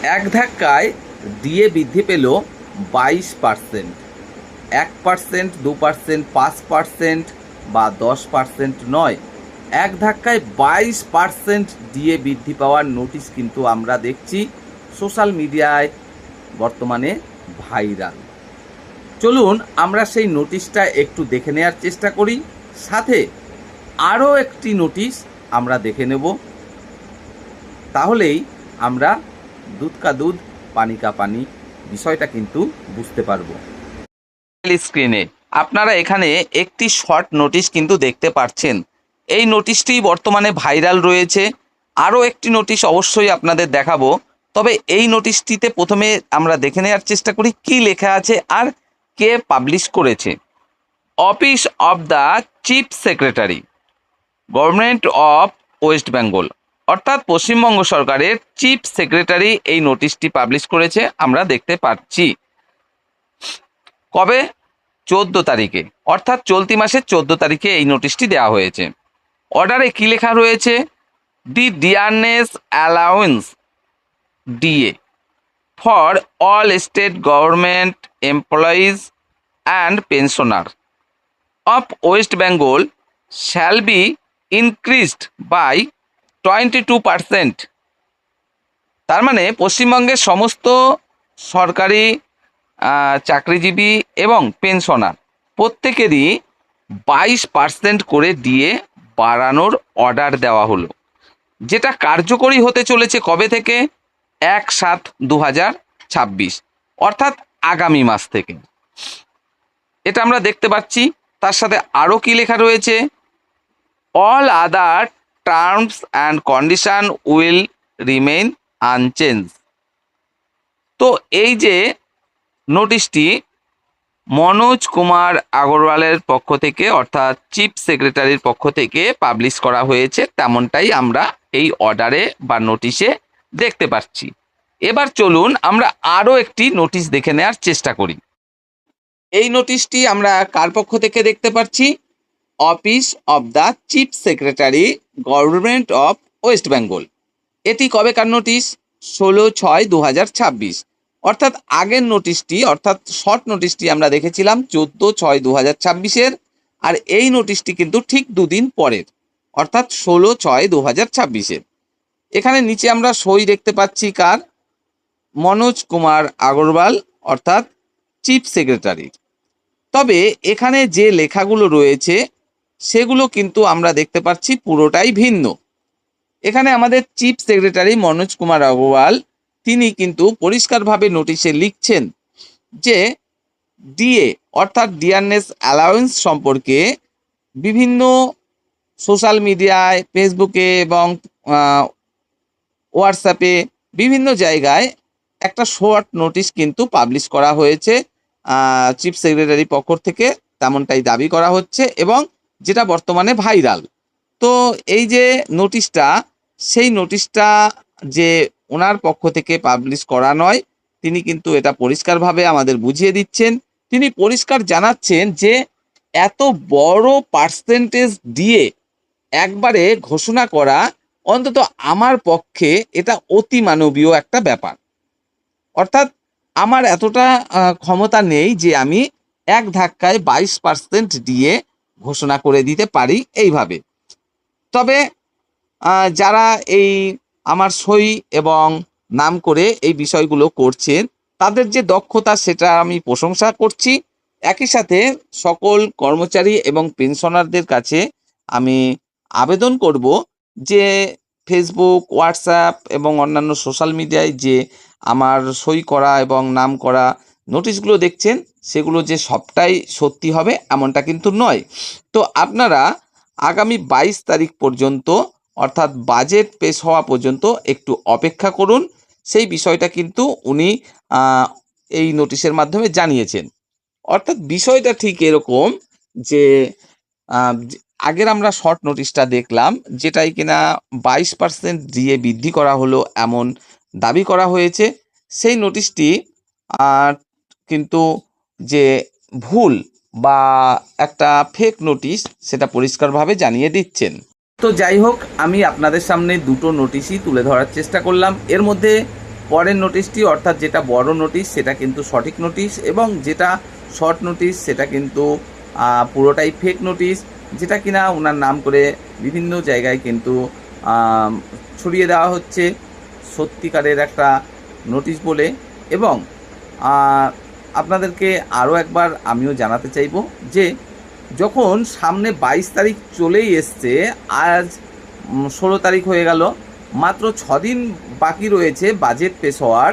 এক ধাক্কায় ডিএ বৃদ্ধি পেল 22%। 1%, 2%, 5% বা 10% নয়, এক ধাক্কায় 22% ডিএ বৃদ্ধি পাওয়ার নোটিশ কিন্তু আমরা দেখছি সোশ্যাল মিডিয়ায় বর্তমানে ভাইরাল। চলুন আমরা সেই নোটিশটা একটু দেখে নেওয়ার চেষ্টা করি, সাথে আরও একটি নোটিশ আমরা দেখে নেব, তাহলেই আমরা দুধ কা দুধ পানি কা পানি বিষয়টা কিন্তু বুঝতে পারবো। স্ক্রিনে আপনারা এখানে একটি শর্ট নোটিশ কিন্তু দেখতে পাচ্ছেন। এই নোটিশটি বর্তমানে ভাইরাল রয়েছে। আরও একটি নোটিশ অবশ্যই আপনাদের দেখাবো, তবে এই নোটিশটিতে প্রথমে আমরা দেখে নেওয়ার চেষ্টা করি কি লেখা আছে আর কে পাবলিশ করেছে। Office of the chief secretary, government of West Bengal, অর্থাৎ পশ্চিমবঙ্গ সরকারের চিফ সেক্রেটারি এই নোটিশটি পাবলিশ করেছে। আমরা দেখতে পাচ্ছি কবে, 14 তারিখে, অর্থাৎ চলতি মাসের 14 তারিখে এই নোটিশটি দেওয়া হয়েছে। অর্ডারে কী লেখা রয়েছে? The dearness allowance DA for all state government employees and pensioner of West Bengal shall be increased by 22%। তার মানে পশ্চিমবঙ্গের সমস্ত সরকারি চাকরিজীবী এবং পেনশনার প্রত্যেকেরই 22% করে ডিএ বাড়ানোর অর্ডার দেওয়া হলো, যেটা কার্যকরী হতে চলেছে কবে থেকে? 1/7/2026, অর্থাৎ আগামী মাস থেকে। এটা আমরা দেখতে পাচ্ছি। তার সাথে আরও কি লেখা রয়েছে? All other terms and condition will remain unchange. তো এই যে নোটিশটি মনোজ কুমার আগরওয়ালের পক্ষ থেকে, অর্থাৎ চিফ সেক্রেটারির পক্ষ থেকে পাবলিশ করা হয়েছে, তেমনটাই আমরা এই অর্ডারে বা নোটিশে দেখতে পাচ্ছি। এবার চলুন আমরা আরও একটি নোটিশ দেখে নেওয়ার চেষ্টা করি। এই নোটিশটি আমরা কার পক্ষ থেকে দেখতে পাচ্ছি? Office of the chief secretary, government of West Bengal. এটি কবেকার নোটিশ? 16/6/2026, অর্থাৎ আগের নোটিশটি, অর্থাৎ শর্ট নোটিশটি আমরা দেখেছিলাম 14/6/2026-এর, আর এই নোটিশটি কিন্তু ঠিক দুদিন পরের, অর্থাৎ 16/6/2026-এর। এখানে নিচে আমরা সই দেখতে পাচ্ছি কার? মনোজ কুমার আগরওয়াল, অর্থাৎ চিফ সেক্রেটারি। তবে এখানে যে লেখাগুলো রয়েছে সেগুলো কিন্তু আমরা দেখতে পাচ্ছি পুরোটাই ভিন্ন। এখানে আমাদের চিফ সেক্রেটারি মনোজ কুমার আগরওয়াল তিনি কিন্তু পরিষ্কারভাবে নোটিশে লিখছেন যে ডিএ অর্থাৎ ডিয়ারনেস অ্যালাউন্স সম্পর্কে বিভিন্ন সোশ্যাল মিডিয়ায়, ফেসবুকে এবং হোয়াটসঅ্যাপে বিভিন্ন জায়গায় একটা শর্ট নোটিশ কিন্তু পাবলিশ করা হয়েছে চিফ সেক্রেটারি পক্ষ থেকে, তেমনটাই দাবি করা হচ্ছে এবং যেটা বর্তমানে ভাইরাল। তো এই যে নোটিশটা, সেই নোটিশটা যে ওনার পক্ষ থেকে পাবলিশ করা নয়, তিনি কিন্তু এটা পরিষ্কারভাবে আমাদের বুঝিয়ে দিচ্ছেন। তিনি পরিষ্কার জানাচ্ছেন যে এত বড় পার্সেন্টেজ দিয়ে একবারে ঘোষণা করা অন্তত আমার পক্ষে এটা অতি মানবীয় একটা ব্যাপার। অর্থাৎ আমার এতটা ক্ষমতা নেই যে আমি এক ধাক্কায় 22% দিয়ে ঘোষণা করে দিতে পারি এইভাবে। তবে যারা এই আমার সই এবং নাম করে এই বিষয়গুলো করছেন, তাদের যে দক্ষতা সেটা আমি প্রশংসা করছি। একই সাথে সকল কর্মচারী এবং পেনশনারদের কাছে আমি আবেদন করব যে ফেসবুক, হোয়াটসঅ্যাপ এবং অন্যান্য সোশ্যাল মিডিয়ায় যে আমার সই করা এবং নাম করা নোটিশগুলো দেখছেন, সেগুলো যে সবটাই সত্যি হবে এমনটা কিন্তু নয়। তো আপনারা আগামী 22 তারিখ পর্যন্ত, অর্থাৎ বাজেট পেশ হওয়া পর্যন্ত একটু অপেক্ষা করুন। সেই বিষয়টা কিন্তু উনি এই নোটিশের মাধ্যমে জানিয়েছেন। অর্থাৎ বিষয়টা ঠিক এরকম যে আগের আমরা শর্ট নোটিশটা দেখলাম, যেটাই কিনা 22% দিয়ে বৃদ্ধি করা হলো এমন দাবি করা হয়েছে। সেই নোটিশটি কিন্তু যে ভুল বা একটা ফেক নোটিশ, সেটা পরিষ্কারভাবে জানিয়ে দিচ্ছেন। তো যাই হোক, আমি আপনাদের সামনে দুটো নোটিশই তুলে ধরার চেষ্টা করলাম। এর মধ্যে পরের নোটিশটি অর্থাৎ যেটা বড় নোটিশ সেটা কিন্তু সঠিক নোটিশ, এবং যেটা শর্ট নোটিশ সেটা কিন্তু পুরোটাই ফেক নোটিশ, যেটা কিনা ওনার নাম করে বিভিন্ন জায়গায় কিন্তু ছড়িয়ে দেওয়া হচ্ছে সত্যিকারের একটা নোটিশ বলে। এবং আপনাদেরকে আরও একবার আমিও জানাতে চাইব যে যখন সামনে 22 তারিখ চলেই এসছে, আজ 16 তারিখ হয়ে গেল, মাত্র 6 দিন বাকি রয়েছে বাজেট পেশ হওয়ার।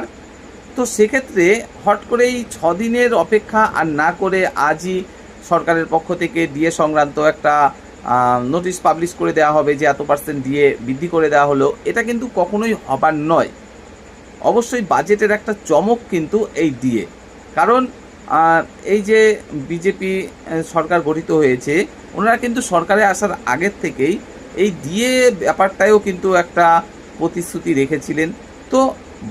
তো সেক্ষেত্রে হট করেই 6 দিনের অপেক্ষা আর না করে আজই সরকারের পক্ষ থেকে ডিএ সংক্রান্ত একটা নোটিশ পাবলিশ করে দেওয়া হবে যে এত % ডিএ বৃদ্ধি করে দেওয়া হলো, এটা কিন্তু কখনোই হবার নয়। অবশ্যই বাজেটের একটা চমক কিন্তু এই ডিএ, কারণ এই যে বিজেপি সরকার গঠিত হয়েছে, ওনারা কিন্তু সরকারে আসার আগের থেকেই এই ডিএ ব্যাপারটাও কিন্তু একটা প্রতিশ্রুতি রেখেছিলেন। তো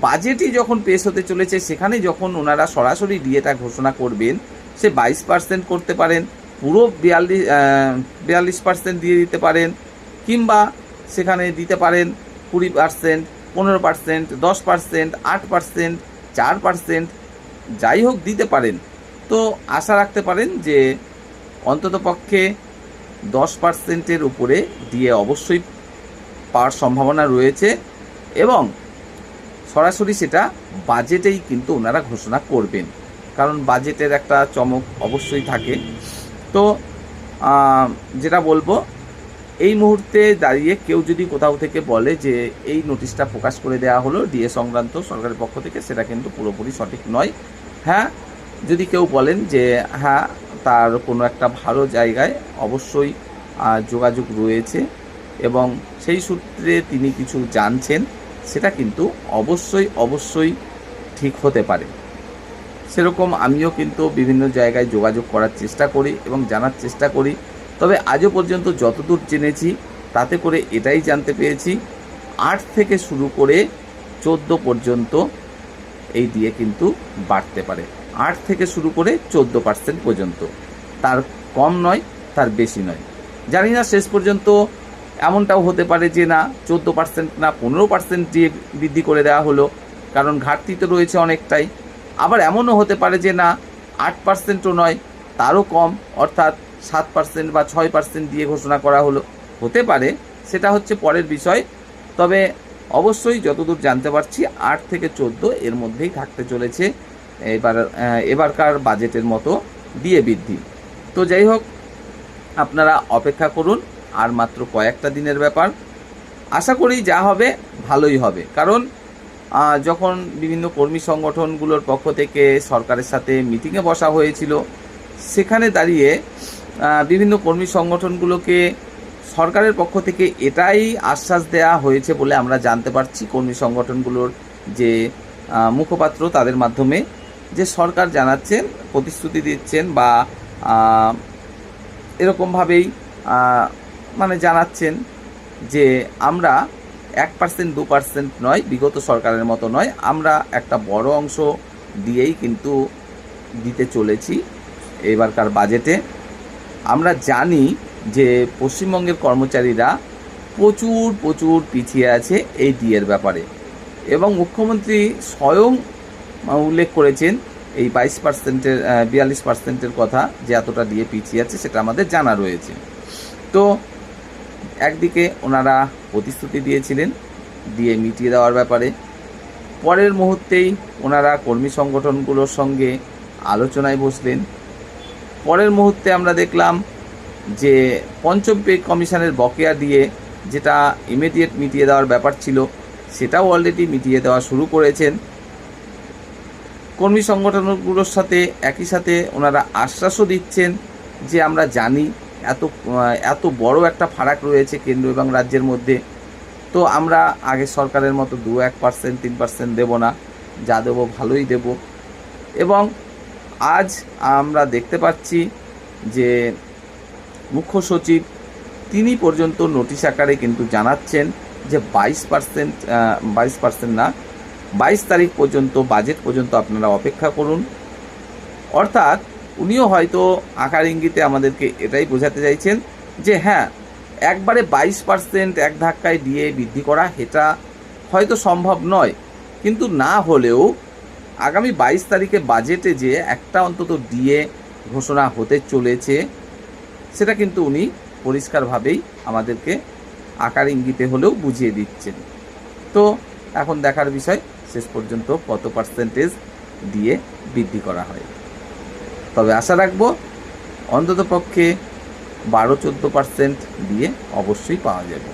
বাজেটই যখন পেশ হতে চলেছে, সেখানে যখন ওনারা সরাসরি ডিএটা ঘোষণা করবেন, সে 22% করতে পারেন, পুরো 42% দিয়ে দিতে পারেন, কিংবা সেখানে দিতে পারেন 20%, 15%, 10%, 8%, 4%, যাই হোক দিতে পারেন। তো আশা রাখতে পারেন যে অন্ততপক্ষে 10%-এর উপরে ডিএ অবশ্যই পাওয়ার সম্ভাবনা রয়েছে, এবং সরাসরি সেটা বাজেটেই কিন্তু ওনারা ঘোষণা করবেন, কারণ বাজেটের একটা চমক অবশ্যই থাকে। তো যেটা বলবো, এই মুহূর্তে দাঁড়িয়ে কেউ যদি কোথাও থেকে বলে যে এই নোটিশটা প্রকাশ করে দেওয়া হলো ডিএ সংক্রান্ত সরকারের পক্ষ থেকে, সেটা কিন্তু পুরোপুরি সঠিক নয়। হ্যাঁ, যদি কেউ বলেন যে হ্যাঁ তার কোনো একটা ভালো জায়গায় অবশ্যই যোগাযোগ রয়েছে এবং সেই সূত্রে তিনি কিছু জানছেন, সেটা কিন্তু অবশ্যই ঠিক হতে পারে। সেরকম আমিও কিন্তু বিভিন্ন জায়গায় যোগাযোগ করার চেষ্টা করি এবং জানার চেষ্টা করি। তবে আজও পর্যন্ত যতদূর জেনেছি তাতে করে এটাই জানতে পেরেছি, 8 থেকে শুরু করে 14 পর্যন্ত এই ডিএ কিন্তু বাড়তে পারে। 8 থেকে শুরু করে 14% পর্যন্ত, তার কম নয়, তার বেশি নয়। জানি না শেষ পর্যন্ত এমনটাও হতে পারে যে না 14% না 15% ডিএ বৃদ্ধি করে দেওয়া হলো, কারণ ঘাটতি তো রয়েছে অনেকটাই। আবার এমনও হতে পারে যে না 8%ও নয়, তারও কম, অর্থাৎ 7% বা 6% দিয়ে ঘোষণা করা হলো, হতে পারে, সেটা হচ্ছে পরের বিষয়। তবে অবশ্যই যতদূর জানতে পারছি 8 থেকে 14 এর মধ্যেই থাকতে চলেছে এবারকার বাজেটের মতো ডিএ বৃদ্ধি। তো যাই হোক, আপনারা অপেক্ষা করুন, আর মাত্র কয়েকটা দিনের ব্যাপার। আশা করি যা হবে ভালোই হবে, কারণ যখন বিভিন্ন কর্মী সংগঠনগুলোর পক্ষ থেকে সরকারের সাথে মিটিংয়ে বসা হয়েছিল, সেখানে দাঁড়িয়ে বিভিন্ন কর্মী সংগঠনগুলোকে সরকারের পক্ষ থেকে এটাই আশ্বাস দেওয়া হয়েছে বলে আমরা জানতে পারছি কর্মী সংগঠনগুলোর যে মুখপাত্র তাদের মাধ্যমে, যে সরকার জানাচ্ছেন, প্রতিশ্রুতি দিচ্ছেন বা এরকমভাবেই মানে জানাচ্ছেন যে আমরা 1% 2% নয়, বিগত সরকারের মতো নয়, আমরা একটা বড় অংশ দিয়েই কিন্তু দিতে চলেছি এবারকার বাজেটে। আমরা জানি যে পশ্চিমবঙ্গের কর্মচারীরা প্রচুর পিছিয়ে আছে এই ডিএর ব্যাপারে, এবং মুখ্যমন্ত্রী স্বয়ং উল্লেখ করেছেন এই 22%-এর 42%-এর কথা, যে এতটা ডিএ পিছিয়ে আছে সেটা আমাদের জানা রয়েছে। তো একদিকে ওনারা প্রতিশ্রুতি দিয়েছিলেন ডিএ মিটিয়ে দেওয়ার ব্যাপারে, পরের মুহূর্তেই ওনারা কর্মী সংগঠনগুলোর সঙ্গে আলোচনায় বসলেন। পরের মুহূর্তে আমরা দেখলাম যে পঞ্চম পে কমিশনের বকেয়া দিয়ে যেটা ইমিডিয়েট মিটিয়ে দেওয়ার ব্যাপার ছিল, সেটাও অলরেডি মিটিয়ে দেওয়া শুরু করেছেন। কর্মী সংগঠনগুলোর সাথে একই সাথে ওনারা আশ্বাসও দিচ্ছেন যে আমরা জানি এত বড় একটা ফারাক রয়েছে কেন্দ্র এবং রাজ্যের মধ্যে, তো আমরা আগে সরকারের মতো 2-1%, 3% দেব না, যা দেবো ভালোই দেব। এবং আজ আমরা দেখতে পাচ্ছি যে মুখ্য সচিব তিনি পর্যন্ত নোটিশ আকারে কিন্তু জানাচ্ছেন যে 22% না, 22 তারিখ পর্যন্ত, বাজেট পর্যন্ত আপনারা অপেক্ষা করুন। অর্থাৎ উনিও হয়তো আকার ইঙ্গিতে আমাদেরকে এটাই বোঝাতে চাইছেন যে হ্যাঁ, একবারে 22% এক ধাক্কায় দিয়ে বৃদ্ধি করা এটা হয়তো সম্ভব নয়, কিন্তু না হলেও আগামী 22 তারিখে বাজেটে যে একটা অন্তত ডিএ ঘোষণা হতে চলেছে সেটা কিন্তু উনি পরিষ্কারভাবেই আমাদেরকে আকার ইঙ্গিতে হলেও বুঝিয়ে দিচ্ছেন। তো এখন দেখার বিষয় শেষ পর্যন্ত কত পার্সেন্টেজ ডিএ বৃদ্ধি করা হয়। তবে আশা রাখবো অন্ততপক্ষে 12-14% ডিএ অবশ্যই পাওয়া যাবে।